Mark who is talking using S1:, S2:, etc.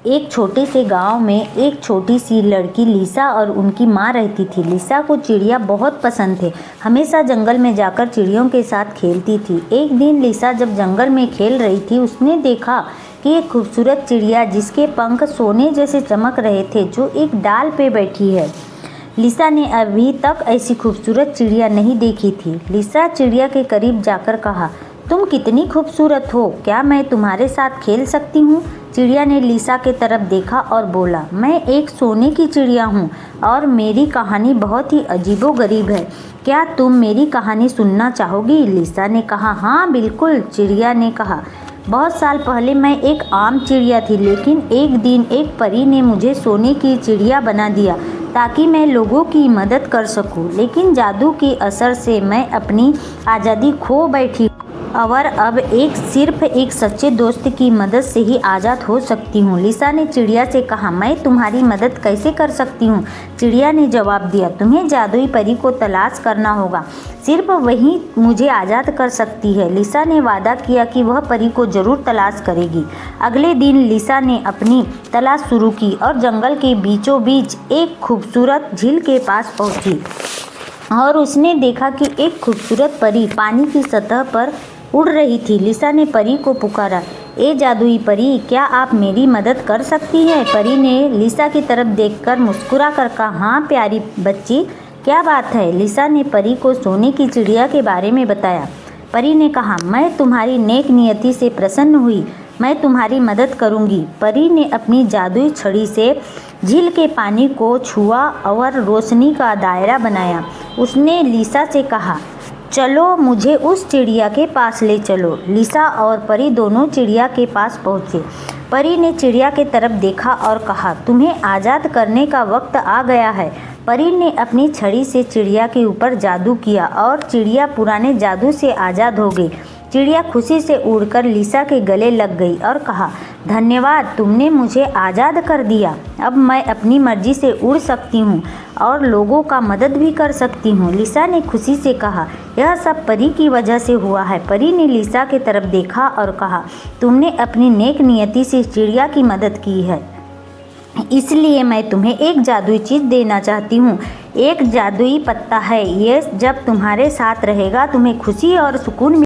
S1: एक छोटे से गांव में एक छोटी सी लड़की लिसा और उनकी माँ रहती थी। लिसा को चिड़िया बहुत पसंद थे। हमेशा जंगल में जाकर चिड़ियों के साथ खेलती थी। एक दिन लिसा जब जंगल में खेल रही थी, उसने देखा कि एक खूबसूरत चिड़िया जिसके पंख सोने जैसे चमक रहे थे, जो एक डाल पे बैठी है। लिसा ने अभी तक ऐसी खूबसूरत चिड़िया नहीं देखी थी। लिसा चिड़िया के करीब जाकर कहा, तुम कितनी खूबसूरत हो, क्या मैं तुम्हारे साथ खेल सकती हूँ? चिड़िया ने लिसा के तरफ देखा और बोला, मैं एक सोने की चिड़िया हूँ और मेरी कहानी बहुत ही अजीबोगरीब है। क्या तुम मेरी कहानी सुनना चाहोगी? लिसा ने कहा, हाँ बिल्कुल। चिड़िया ने कहा, बहुत साल पहले मैं एक आम चिड़िया थी, लेकिन एक दिन एक परी ने मुझे सोने की चिड़िया बना दिया ताकि मैं लोगों की मदद कर सकूं। लेकिन जादू के असर से मैं अपनी आज़ादी खो बैठी और अब सिर्फ एक सच्चे दोस्त की मदद से ही आज़ाद हो सकती हूँ। लिसा ने चिड़िया से कहा, मैं तुम्हारी मदद कैसे कर सकती हूँ? चिड़िया ने जवाब दिया, तुम्हें जादुई परी को तलाश करना होगा, सिर्फ वही मुझे आज़ाद कर सकती है। लिसा ने वादा किया कि वह परी को जरूर तलाश करेगी। अगले दिन लिसा ने अपनी तलाश शुरू की और जंगल के बीचों बीच एक खूबसूरत झील के पास पहुँची और उसने देखा कि एक खूबसूरत परी पानी की सतह पर उड़ रही थी। लिसा ने परी को पुकारा, ए जादुई परी, क्या आप मेरी मदद कर सकती हैं? परी ने लिसा की तरफ देखकर मुस्कुरा कर कहा, हाँ प्यारी बच्ची, क्या बात है? लिसा ने परी को सोने की चिड़िया के बारे में बताया। परी ने कहा, मैं तुम्हारी नेक नियति से प्रसन्न हुई, मैं तुम्हारी मदद करूंगी। परी ने अपनी जादुई छड़ी से झील के पानी को छुआ और रोशनी का दायरा बनाया। उसने लिसा से कहा, चलो मुझे उस चिड़िया के पास ले चलो। लिसा और परी दोनों चिड़िया के पास पहुँचे। परी ने चिड़िया के तरफ देखा और कहा, तुम्हें आज़ाद करने का वक्त आ गया है। परी ने अपनी छड़ी से चिड़िया के ऊपर जादू किया और चिड़िया पुराने जादू से आज़ाद हो गई। चिड़िया खुशी से उड़कर लिसा के गले लग गई और कहा, धन्यवाद, तुमने मुझे आज़ाद कर दिया। अब मैं अपनी मर्जी से उड़ सकती हूँ और लोगों का मदद भी कर सकती हूँ। लिसा ने खुशी से कहा, यह सब परी की वजह से हुआ है। परी ने लिसा की तरफ देखा और कहा, तुमने अपनी नेक नियति से चिड़िया की मदद की है, इसलिए मैं तुम्हें एक जादुई चीज़ देना चाहती हूँ। एक जादुई पत्ता है, ये जब तुम्हारे साथ रहेगा तुम्हें खुशी और सुकून